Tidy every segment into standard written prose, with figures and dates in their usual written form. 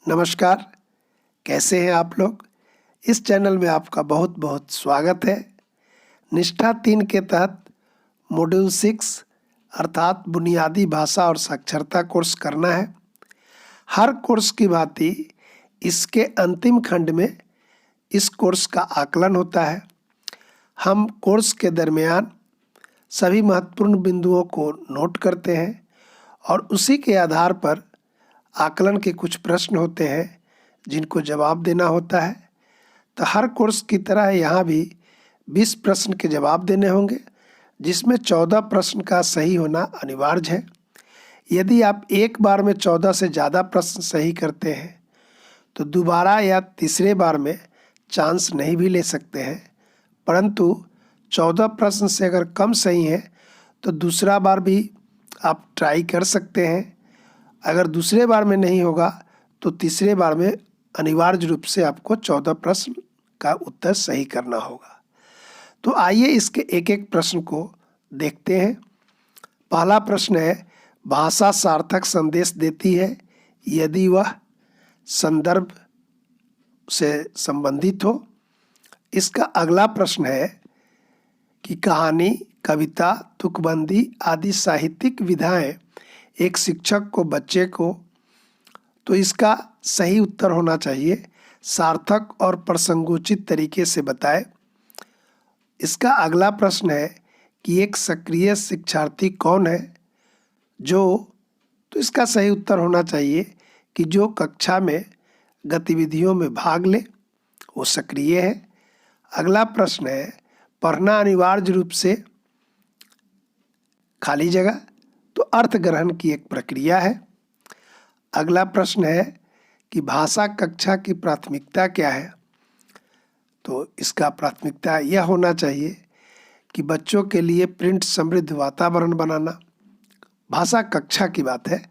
नमस्कार, कैसे हैं आप लोग? इस चैनल में आपका बहुत बहुत स्वागत है। निष्ठा 3 के तहत मॉड्यूल 6 अर्थात बुनियादी भाषा और साक्षरता कोर्स करना है। हर कोर्स की भांति इसके अंतिम खंड में इस कोर्स का आकलन होता है। हम कोर्स के दरमियान सभी महत्वपूर्ण बिंदुओं को नोट करते हैं और उसी के आधार पर आकलन के कुछ प्रश्न होते हैं जिनको जवाब देना होता है। तो हर कोर्स की तरह यहाँ भी 20 प्रश्न के जवाब देने होंगे, जिसमें 14 प्रश्न का सही होना अनिवार्य है। यदि आप एक बार में 14 से ज़्यादा प्रश्न सही करते हैं तो दोबारा या तीसरे बार में चांस नहीं भी ले सकते हैं, परंतु 14 प्रश्न से अगर कम सही हैं तो दूसरा बार भी आप ट्राई कर सकते हैं। अगर दूसरे बार में नहीं होगा तो तीसरे बार में अनिवार्य रूप से आपको 14 प्रश्न का उत्तर सही करना होगा। तो आइए इसके एक एक प्रश्न को देखते हैं। पहला प्रश्न है, भाषा सार्थक संदेश देती है यदि वह संदर्भ से संबंधित हो। इसका अगला प्रश्न है कि कहानी, कविता, तुकबंदी आदि साहित्यिक विधाएं एक शिक्षक को बच्चे को, तो इसका सही उत्तर होना चाहिए सार्थक और प्रसंगोचित तरीके से बताए। इसका अगला प्रश्न है कि एक सक्रिय शिक्षार्थी कौन है तो इसका सही उत्तर होना चाहिए कि जो कक्षा में गतिविधियों में भाग ले वो सक्रिय है। अगला प्रश्न है, पढ़ना अनिवार्य रूप से खाली जगह, तो अर्थ ग्रहण की एक प्रक्रिया है। अगला प्रश्न है कि भाषा कक्षा की प्राथमिकता क्या है, तो इसका प्राथमिकता यह होना चाहिए कि बच्चों के लिए प्रिंट समृद्ध वातावरण बनाना। भाषा कक्षा की बात है।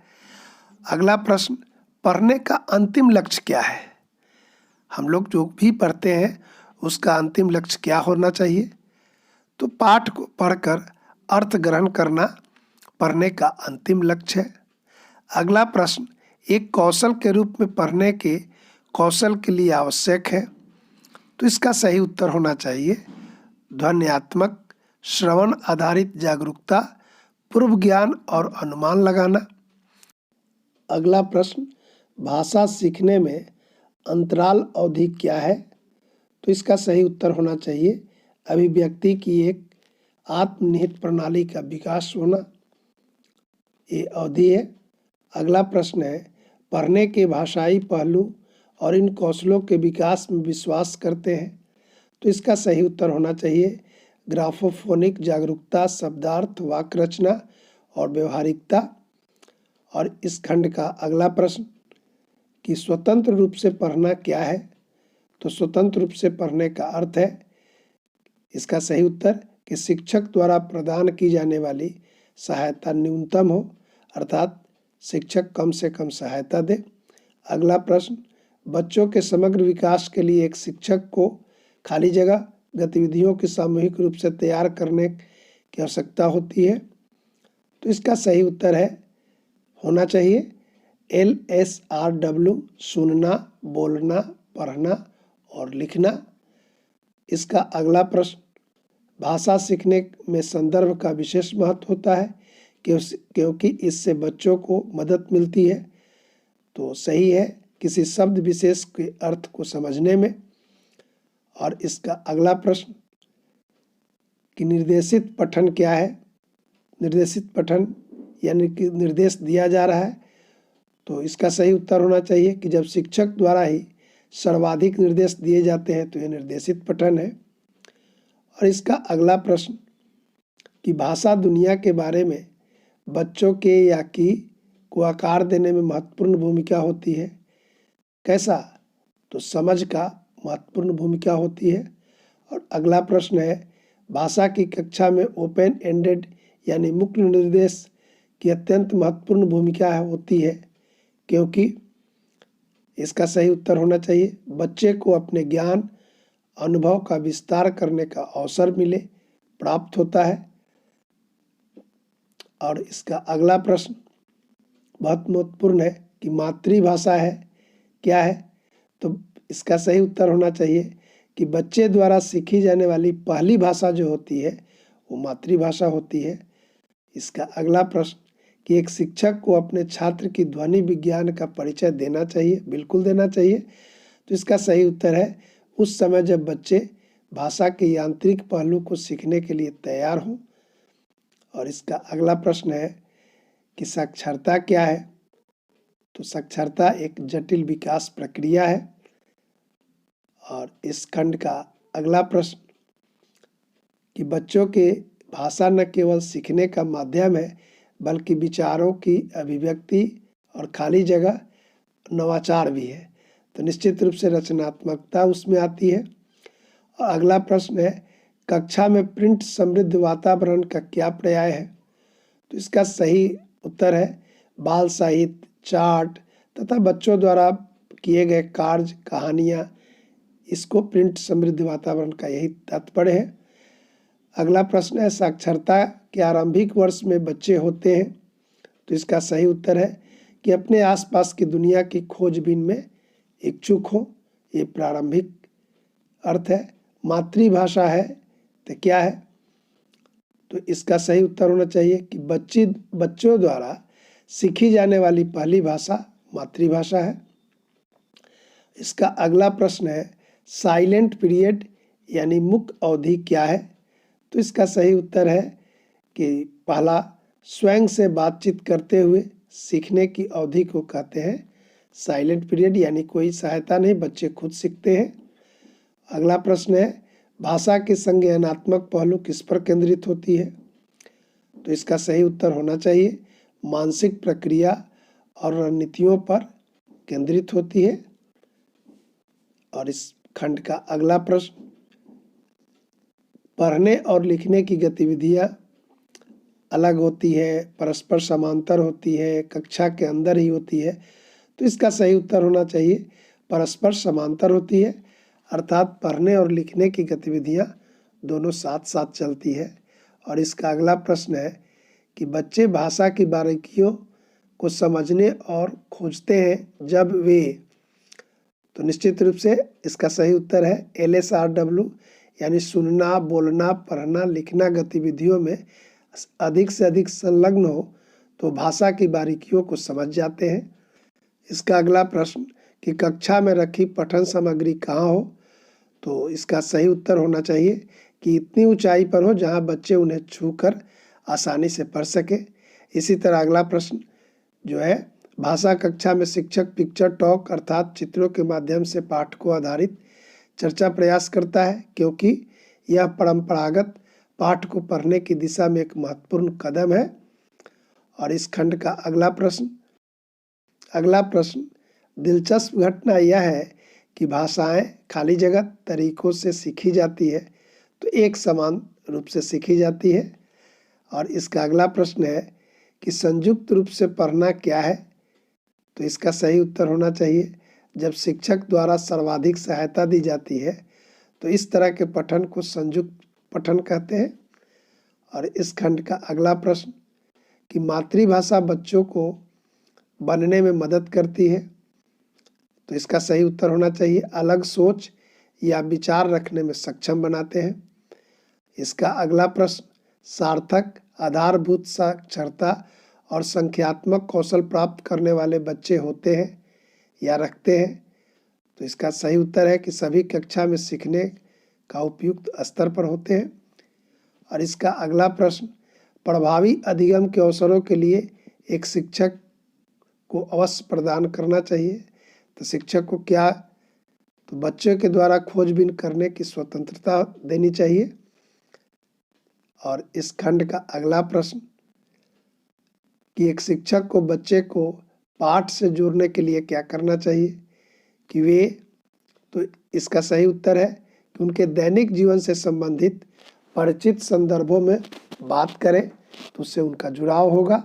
अगला प्रश्न, पढ़ने का अंतिम लक्ष्य क्या है? हम लोग जो भी पढ़ते हैं उसका अंतिम लक्ष्य क्या होना चाहिए? तो पाठ को पढ़कर अर्थ ग्रहण करना पढ़ने का अंतिम लक्ष्य है। अगला प्रश्न, एक कौशल के रूप में पढ़ने के कौशल के लिए आवश्यक है, तो इसका सही उत्तर होना चाहिए ध्वन्यात्मक श्रवण आधारित जागरूकता, पूर्व ज्ञान और अनुमान लगाना। अगला प्रश्न, भाषा सीखने में अंतराल अवधि क्या है? तो इसका सही उत्तर होना चाहिए अभिव्यक्ति की एक आत्मनिहित प्रणाली का विकास होना, ये अवधि है। अगला प्रश्न है, पढ़ने के भाषाई पहलू और इन कौशलों के विकास में विश्वास करते हैं, तो इसका सही उत्तर होना चाहिए ग्राफोफोनिक जागरूकता, शब्दार्थ, वाक्य रचना और व्यवहारिकता। और इस खंड का अगला प्रश्न कि स्वतंत्र रूप से पढ़ना क्या है? तो स्वतंत्र रूप से पढ़ने का अर्थ है, इसका सही उत्तर कि शिक्षक द्वारा प्रदान की जाने वाली सहायता न्यूनतम हो, अर्थात शिक्षक कम से कम सहायता दे। अगला प्रश्न, बच्चों के समग्र विकास के लिए एक शिक्षक को खाली जगह गतिविधियों की सामूहिक रूप से तैयार करने की आवश्यकता होती है, तो इसका सही उत्तर है होना चाहिए LSRW, सुनना, बोलना, पढ़ना और लिखना। इसका अगला प्रश्न, भाषा सीखने में संदर्भ का विशेष महत्व होता है क्योंकि इससे बच्चों को मदद मिलती है, तो सही है किसी शब्द विशेष के अर्थ को समझने में। और इसका अगला प्रश्न कि निर्देशित पठन क्या है? निर्देशित पठन यानी कि निर्देश दिया जा रहा है, तो इसका सही उत्तर होना चाहिए कि जब शिक्षक द्वारा ही सर्वाधिक निर्देश दिए जाते हैं तो यह निर्देशित पठन है। और इसका अगला प्रश्न कि भाषा दुनिया के बारे में बच्चों के या की को आकार देने में महत्वपूर्ण भूमिका होती है। कैसा? तो समझ का महत्वपूर्ण भूमिका होती है। और अगला प्रश्न है, भाषा की कक्षा में ओपन एंडेड यानी मुक्त निर्देश की अत्यंत महत्वपूर्ण भूमिका होती है, क्योंकि इसका सही उत्तर होना चाहिए बच्चे को अपने ज्ञान अनुभव का विस्तार करने का अवसर प्राप्त होता है। और इसका अगला प्रश्न बहुत महत्वपूर्ण है कि मातृभाषा है क्या है? तो इसका सही उत्तर होना चाहिए कि बच्चे द्वारा सीखी जाने वाली पहली भाषा जो होती है वो मातृभाषा होती है। इसका अगला प्रश्न कि एक शिक्षक को अपने छात्र की ध्वनि विज्ञान का परिचय देना चाहिए। बिल्कुल देना चाहिए। तो इसका सही उत्तर है उस समय जब बच्चे भाषा के यांत्रिक पहलू को सीखने के लिए तैयार हों। और इसका अगला प्रश्न है कि साक्षरता क्या है? तो साक्षरता एक जटिल विकास प्रक्रिया है। और इस खंड का अगला प्रश्न कि बच्चों के भाषा न केवल सीखने का माध्यम है बल्कि विचारों की अभिव्यक्ति और खाली जगह नवाचार भी है। तो निश्चित रूप से रचनात्मकता उसमें आती है। और अगला प्रश्न है कक्षा में प्रिंट समृद्ध वातावरण का क्या पर्याय है? तो इसका सही उत्तर है बाल साहित्य, चार्ट तथा बच्चों द्वारा किए गए कार्य, कहानियाँ, इसको प्रिंट समृद्ध वातावरण का यही तात्पर्य है। अगला प्रश्न है साक्षरता के आरंभिक वर्ष में बच्चे होते हैं। तो इसका सही उत्तर है कि अपने आसपास की दुनिया की खोजबीन में इच्छुक हो। ये प्रारंभिक अर्थ है। मातृभाषा है तो क्या है? तो इसका सही उत्तर होना चाहिए कि बच्चों द्वारा सीखी जाने वाली पहली भाषा मातृभाषा है। इसका अगला प्रश्न है साइलेंट पीरियड यानी मूक अवधि क्या है? तो इसका सही उत्तर है कि पहला स्वयं से बातचीत करते हुए सीखने की अवधि को कहते हैं साइलेंट पीरियड, यानी कोई सहायता नहीं, बच्चे खुद सीखते हैं। अगला प्रश्न है भाषा के संज्ञानात्मक पहलू किस पर केंद्रित होती है? तो इसका सही उत्तर होना चाहिए मानसिक प्रक्रिया और रणनीतियों पर केंद्रित होती है। और इस खंड का अगला प्रश्न पढ़ने और लिखने की गतिविधियां अलग होती है, परस्पर समांतर होती है, कक्षा के अंदर ही होती है? तो इसका सही उत्तर होना चाहिए परस्पर समांतर होती है, अर्थात पढ़ने और लिखने की गतिविधियां दोनों साथ साथ चलती है। और इसका अगला प्रश्न है कि बच्चे भाषा की बारीकियों को समझने और खोजते हैं जब वे, तो निश्चित रूप से इसका सही उत्तर है LSRW, यानी सुनना, बोलना, पढ़ना, लिखना गतिविधियों में अधिक से अधिक संलग्न हो तो भाषा की बारीकियों को समझ जाते हैं। इसका अगला प्रश्न कि कक्षा में रखी पठन सामग्री कहाँ हो? तो इसका सही उत्तर होना चाहिए कि इतनी ऊंचाई पर हो जहां बच्चे उन्हें छूकर आसानी से पढ़ सके। इसी तरह अगला प्रश्न जो है भाषा कक्षा में शिक्षक पिक्चर टॉक अर्थात चित्रों के माध्यम से पाठ को आधारित चर्चा प्रयास करता है, क्योंकि यह परंपरागत पाठ को पढ़ने की दिशा में एक महत्वपूर्ण कदम है। और इस खंड का अगला प्रश्न दिलचस्प घटना यह है कि भाषाएं खाली जगह तरीकों से सीखी जाती है तो एक समान रूप से सीखी जाती है। और इसका अगला प्रश्न है कि संयुक्त रूप से पढ़ना क्या है? तो इसका सही उत्तर होना चाहिए जब शिक्षक द्वारा सर्वाधिक सहायता दी जाती है तो इस तरह के पठन को संयुक्त पठन कहते हैं। और इस खंड का अगला प्रश्न कि मातृभाषा बच्चों को बनने में मदद करती है। तो इसका सही उत्तर होना चाहिए अलग सोच या विचार रखने में सक्षम बनाते हैं। इसका अगला प्रश्न सार्थक, आधारभूत साक्षरता और संख्यात्मक कौशल प्राप्त करने वाले बच्चे होते हैं या रखते हैं? तो इसका सही उत्तर है कि सभी कक्षा में सीखने का उपयुक्त स्तर पर होते हैं। और इसका अगला प्रश्न प्रभावी अधिगम के अवसरों के लिए एक शिक्षक को अवश्य प्रदान करना चाहिए। तो शिक्षक को क्या? तो बच्चों के द्वारा खोजबीन करने की स्वतंत्रता देनी चाहिए। और इस खंड का अगला प्रश्न कि एक शिक्षक को बच्चे को पाठ से जोड़ने के लिए क्या करना चाहिए कि वे, तो इसका सही उत्तर है कि उनके दैनिक जीवन से संबंधित परिचित संदर्भों में बात करें तो उससे उनका जुड़ाव होगा।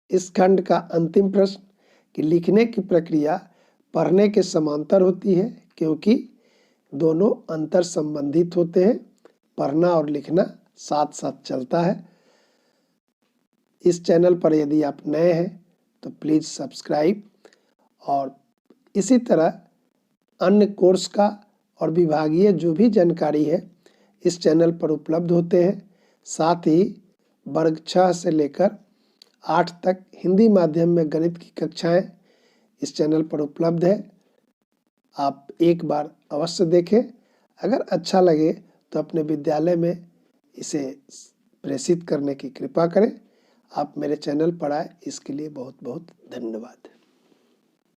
इस खंड का अंतिम प्रश्न कि लिखने की प्रक्रिया पढ़ने के समांतर होती है क्योंकि दोनों अंतर संबंधित होते हैं, पढ़ना और लिखना साथ साथ चलता है। इस चैनल पर यदि आप नए हैं तो प्लीज़ सब्सक्राइब और इसी तरह अन्य कोर्स का और विभागीय जो भी जानकारी है इस चैनल पर उपलब्ध होते हैं। साथ ही वर्ग 6 से लेकर 8 तक हिंदी माध्यम में गणित की कक्षाएं इस चैनल पर उपलब्ध है। आप एक बार अवश्य देखें। अगर अच्छा लगे तो अपने विद्यालय में इसे प्रेषित करने की कृपा करें। आप मेरे चैनल पर आए इसके लिए बहुत बहुत धन्यवाद।